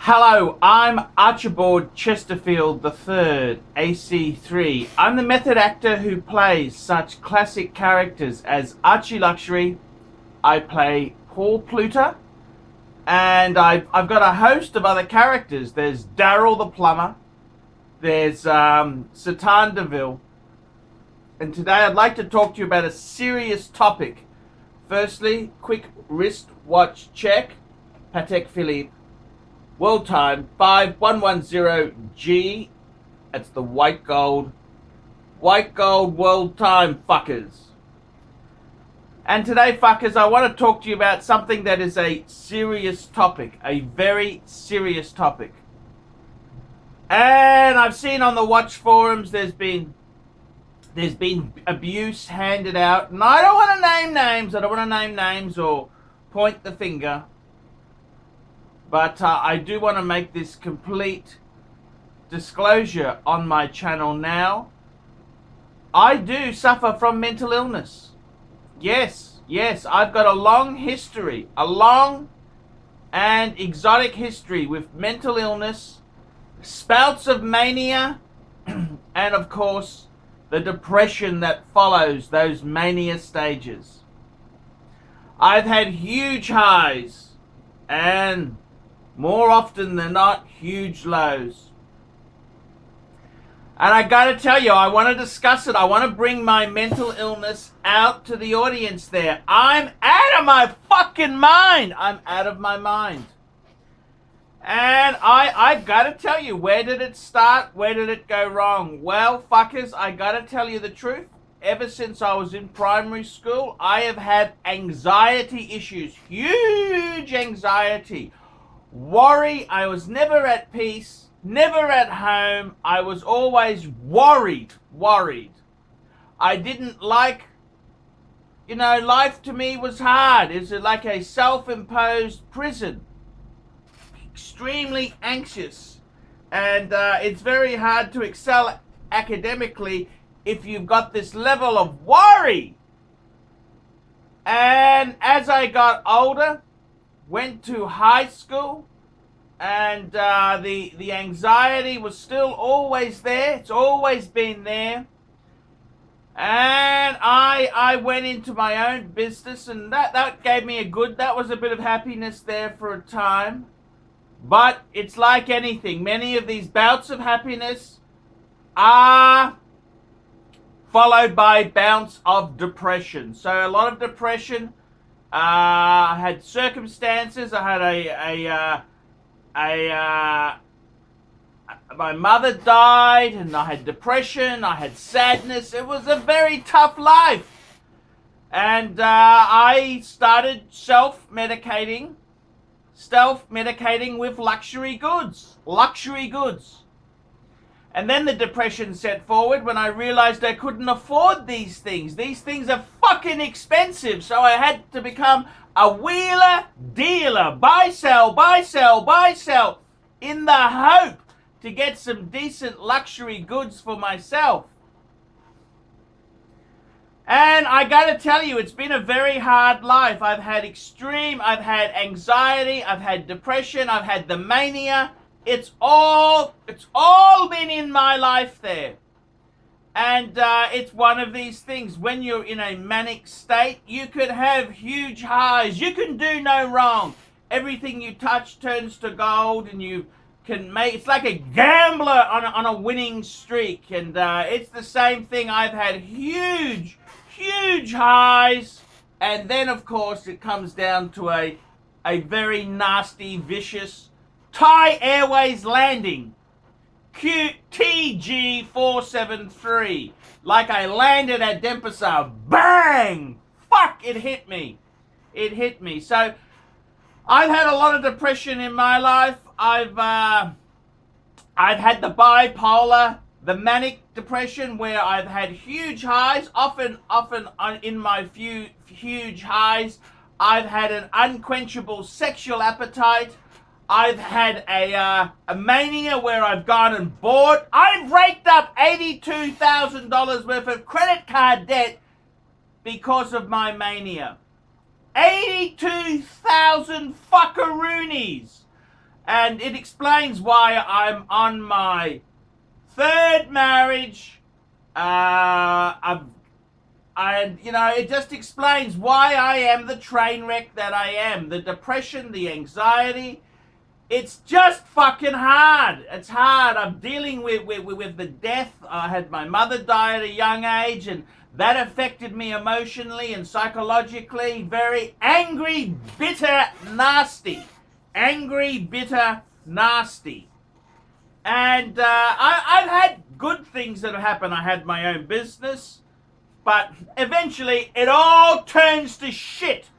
Hello, I'm Archibald Chesterfield III, AC3. I'm the method actor who plays such classic characters as ARCHIELUXURY. I play Paul Pluter, and I've got a host of other characters. There's Daryl the Plumber, there's Satan DeVille, and today I'd like to talk to you about a serious topic. Firstly, quick wristwatch check. Patek Philippe. World time 5110G. That's the white gold world time, fuckers. And today, fuckers, I want to talk to you about something that is a serious topic, a very serious topic. And I've seen on the watch forums there's been abuse handed out, and I don't want to name names or point the finger. But I do want to make this complete disclosure on my channel now. I do suffer from mental illness. Yes, I've got a long and exotic history with mental illness, spouts of mania, and of course, the depression that follows those mania stages. I've had huge highs and more often than not, huge lows. And I gotta tell you, I want to discuss it. I want to bring my mental illness out to the audience there. I'm out of my fucking mind. I'm out of my mind. And I gotta tell you, where did it start? Where did it go wrong? Well, fuckers, I gotta tell you the truth. Ever since I was in primary school, I have had anxiety issues. Huge anxiety. Worry. I was never at peace, never at home. I was always worried. I didn't like, life to me was hard. It's like a self-imposed prison. Extremely anxious. And it's very hard to excel academically if you've got this level of worry. And as I got older, went to high school, and the anxiety was still always there. It's always been there. And I went into my own business, and that gave me that was a bit of happiness there for a time. But it's like anything. Many of these bouts of happiness are followed by bouts of depression. So a lot of depression. I had circumstances. I had my mother died, and I had depression. I had sadness. It was a very tough life, and I started self-medicating with luxury goods. And then the depression set forward when I realized I couldn't afford these things. These things are fucking expensive. So I had to become a wheeler dealer. Buy, sell, in the hope to get some decent luxury goods for myself. And I gotta tell you, it's been a very hard life. I've had anxiety, I've had depression, I've had the mania. It's all been in my life there. And it's one of these things. When you're in a manic state, you could have huge highs. You can do no wrong. Everything you touch turns to gold, and you can it's like a gambler on a winning streak. And it's the same thing. I've had huge highs. And then, of course, it comes down to a very nasty, vicious Thai Airways landing, TG473, like I landed at Denpasar. Bang! Fuck! It hit me. So I've had a lot of depression in my life. I've had the bipolar, the manic depression, where I've had huge highs. Often in my huge highs, I've had an unquenchable sexual appetite. I've had a mania where I've gone and bought. I've raked up $82,000 worth of credit card debt because of my mania. 82,000 fuckaroonies. And it explains why I'm on my third marriage. It just explains why I am the train wreck that I am. The depression, the anxiety. It's just fucking hard. It's hard. I'm dealing with the death. I had my mother die at a young age, and that affected me emotionally and psychologically. Very angry, bitter, nasty. Angry, bitter, nasty. And I've had good things that have happened. I had my own business, but eventually it all turns to shit.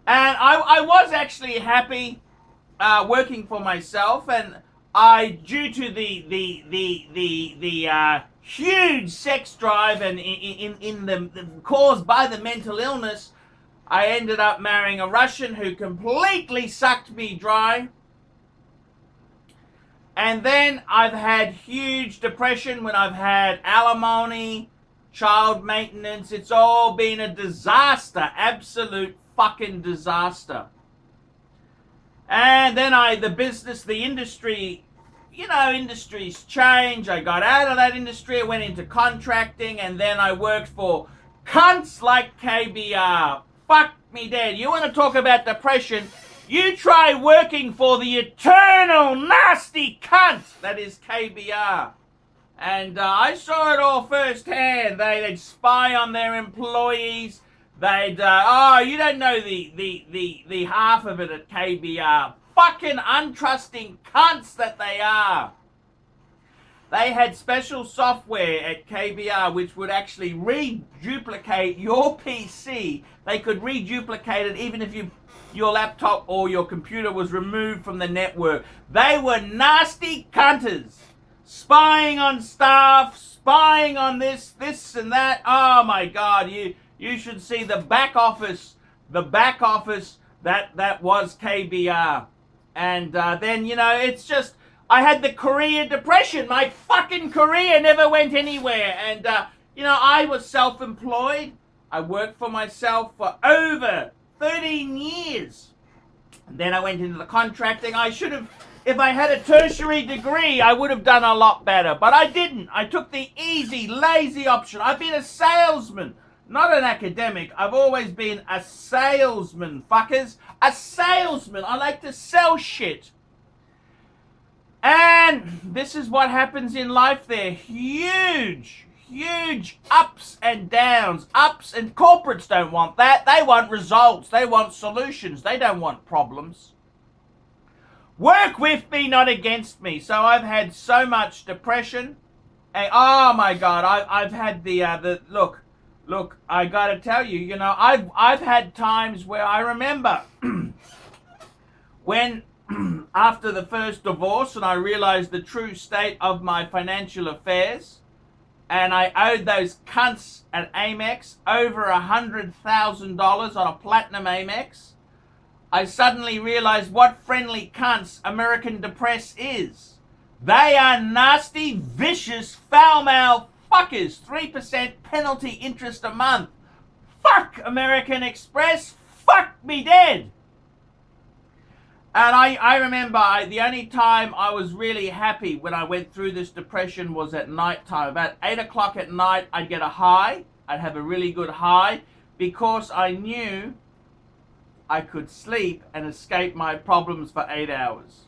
And I was actually happy working for myself, and due to the huge sex drive and caused by the mental illness, I ended up marrying a Russian who completely sucked me dry. And then I've had huge depression when I've had alimony, child maintenance. It's all been a disaster, absolute fucking disaster. And then the industry, industries change. I got out of that industry, I went into contracting, and then I worked for cunts like KBR. Fuck me dead. You want to talk about depression? You try working for the eternal nasty cunt that is KBR. And I saw it all firsthand. They'd spy on their employees. They'd, you don't know the half of it at KBR. Fucking untrusting cunts that they are. They had special software at KBR which would actually reduplicate your PC. They could reduplicate it even if your laptop or your computer was removed from the network. They were nasty cunters. Spying on staff, spying on this and that. Oh my God, you should see the back office that was KBR. And then, it's just, I had the career depression. My fucking career never went anywhere. And, I was self-employed. I worked for myself for over 13 years. And then I went into the contracting. I should have, if I had a tertiary degree, I would have done a lot better. But I didn't. I took the easy, lazy option. I've been a salesman, not an academic. I've always been a salesman, fuckers. A salesman. I like to sell shit. And this is what happens in life. They're huge ups and downs. Ups, and corporates don't want that. They want results. They want solutions. They don't want problems. Work with me, not against me. So I've had so much depression. And, oh my God, I've had the look, I gotta tell you, I've had times where I remember when after the first divorce and I realized the true state of my financial affairs, and I owed those cunts at Amex over $100,000 on a platinum Amex, I suddenly realized what friendly cunts American Depress is. They are nasty, vicious, foul-mouthed fuckers. 3% penalty interest a month. Fuck American Express. Fuck me dead. And I remember the only time I was really happy when I went through this depression was at night time. About 8 o'clock at night, I'd get a high. I'd have a really good high because I knew I could sleep and escape my problems for 8 hours.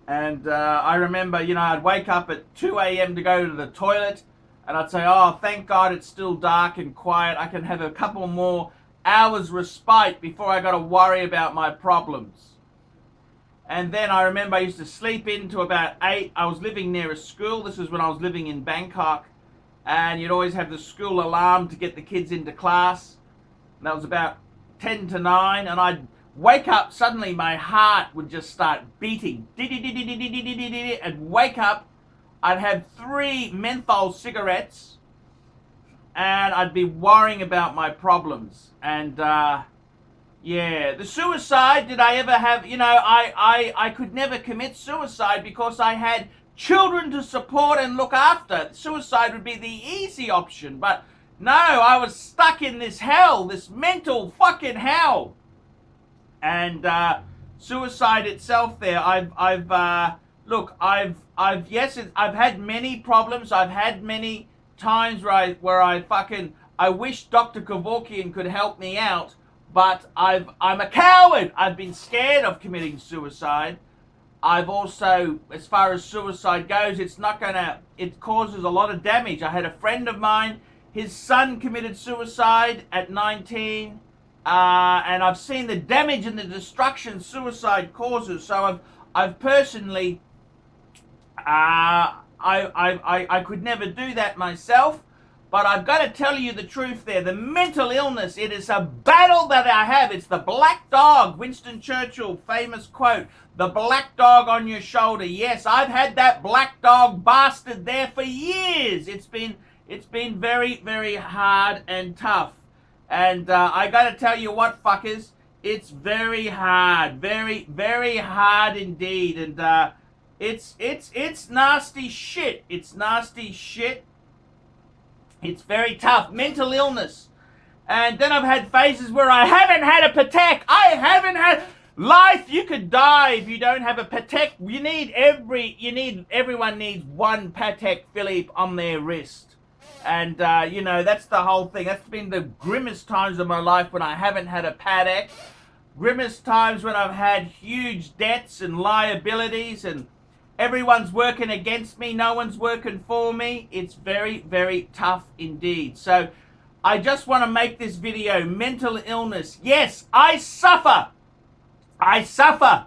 And I remember, I'd wake up at 2 a.m. to go to the toilet, and I'd say, oh, thank God it's still dark and quiet. I can have a couple more hours respite before I got to worry about my problems. And then I remember I used to sleep into about 8. I was living near a school. This is when I was living in Bangkok. And you'd always have the school alarm to get the kids into class. And that was about 10 to 9. And I'd wake up, suddenly my heart would just start beating. I'd wake up, I'd have 3 menthol cigarettes, and I'd be worrying about my problems. And the suicide, did I ever have, I could never commit suicide because I had children to support and look after. Suicide would be the easy option, but no, I was stuck in this hell, this mental fucking hell. And suicide itself there, I've had many problems. I've had many times where I wish Dr. Kevorkian could help me out, but I'm a coward. I've been scared of committing suicide. I've also, as far as suicide goes, it causes a lot of damage. I had a friend of mine, his son committed suicide at 19, and I've seen the damage and the destruction suicide causes. So I've personally, I could never do that myself. But I've got to tell you the truth there. The mental illness, it is a battle that I have. It's the black dog. Winston Churchill, famous quote. The black dog on your shoulder. Yes, I've had that black dog bastard there for years. It's been very, very hard and tough. And I got to tell you what, fuckers. It's very hard. Very, very hard indeed. And it's nasty shit. It's nasty shit. It's very tough. Mental illness. And then I've had phases where I haven't had a Patek. I haven't had life. You could die if you don't have a Patek. Everyone needs one Patek Philippe on their wrist. And, that's the whole thing. That's been the grimmest times of my life when I haven't had a Patek. Grimmest times when I've had huge debts and liabilities and everyone's working against me. No one's working for me. It's very, very tough indeed. So I just want to make this video. Mental illness. Yes, I suffer. I suffer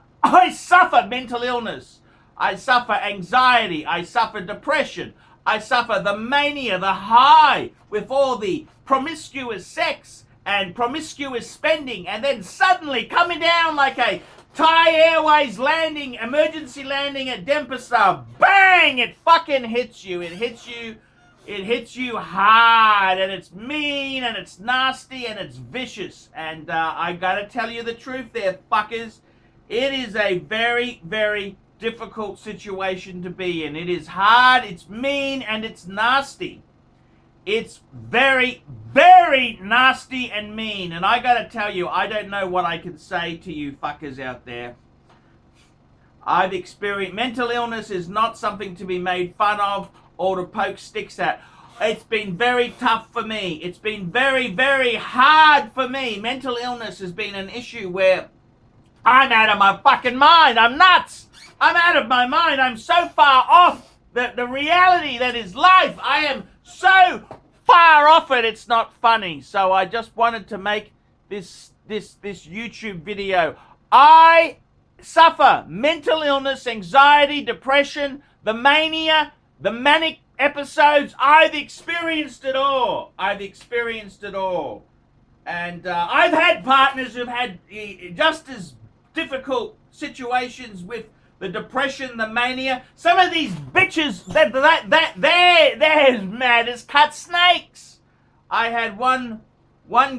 mental illness. I suffer anxiety. I suffer depression. I suffer the mania, the high with all the promiscuous sex and promiscuous spending, and then suddenly coming down like a Thai Airways emergency landing at Denpasar. Bang! It fucking hits you. It hits you hard, and it's mean, and it's nasty, and it's vicious. And I gotta tell you the truth there, fuckers. It is a very, very difficult situation to be in. It is hard, it's mean, and it's nasty. It's very, very nasty and mean. And I gotta tell you, I don't know what I can say to you fuckers out there. I've experienced, mental illness is not something to be made fun of or to poke sticks at. It's been very tough for me. It's been very, very hard for me. Mental illness has been an issue where I'm out of my fucking mind. I'm nuts. I'm out of my mind. I'm so far off the reality that is life. I am so far off it, it's not funny. So I just wanted to make this YouTube video. I suffer mental illness, anxiety, depression, the mania, the manic episodes. I've experienced it all. And I've had partners who've had just as difficult situations with the depression, the mania. Some of these bitches, they're as mad as cut snakes. I had one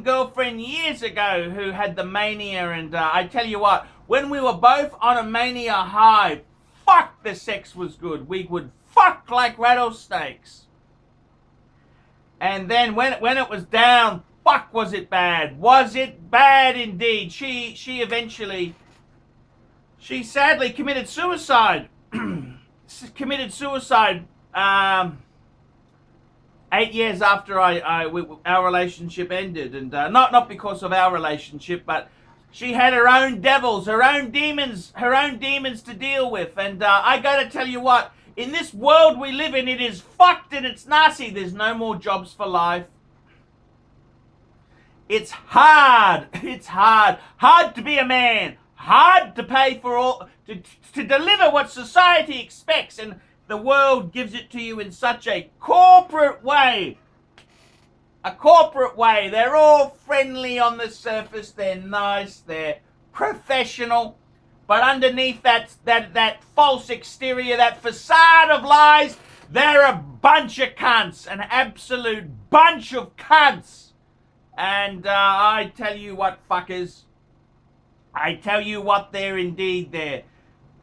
girlfriend years ago who had the mania, and I tell you what, when we were both on a mania high, fuck, the sex was good. We would fuck like rattlesnakes. And then when it was down, fuck, was it bad. Was it bad indeed. She sadly committed suicide. 8 years after our relationship ended, and not because of our relationship, but she had her own devils, her own demons to deal with. And I gotta tell you what, in this world we live in, it is fucked and it's nasty. There's no more jobs for life. It's hard. It's hard to be a man. Hard to pay for all, to deliver what society expects, and the world gives it to you in such a corporate way. They're all friendly on the surface, they're nice, they're professional, but underneath that false exterior, that facade of lies, they're a bunch of cunts, an absolute bunch of cunts. And I tell you what, fuckers, I tell you what, they're indeed there.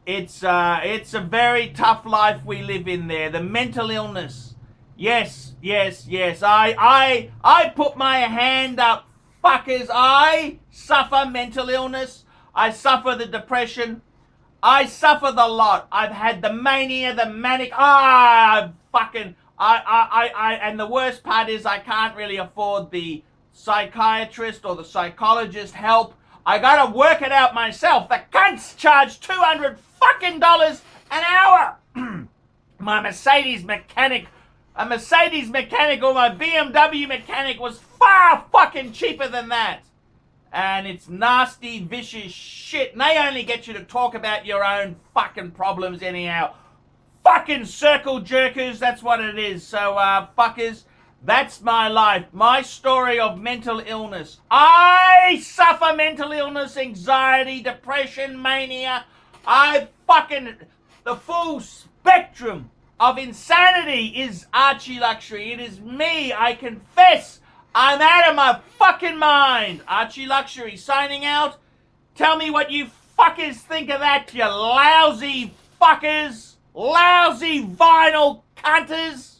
It's a very tough life we live in there. The mental illness. Yes. I put my hand up, fuckers. I suffer mental illness. I suffer the depression. I suffer the lot. I've had the mania, the manic. And the worst part is I can't really afford the psychiatrist or the psychologist help. I gotta work it out myself. The cunts charge $200 fucking an hour. My Mercedes mechanic or my BMW mechanic was far fucking cheaper than that. And it's nasty, vicious shit. And they only get you to talk about your own fucking problems anyhow. Fucking circle jerkers, that's what it is. So, fuckers, that's my life. My story of mental illness. I suffer mental illness, anxiety, depression, mania. The full spectrum of insanity is Archie Luxury. It is me, I confess. I'm out of my fucking mind. Archie Luxury signing out. Tell me what you fuckers think of that, you lousy fuckers. Lousy vinyl cunters.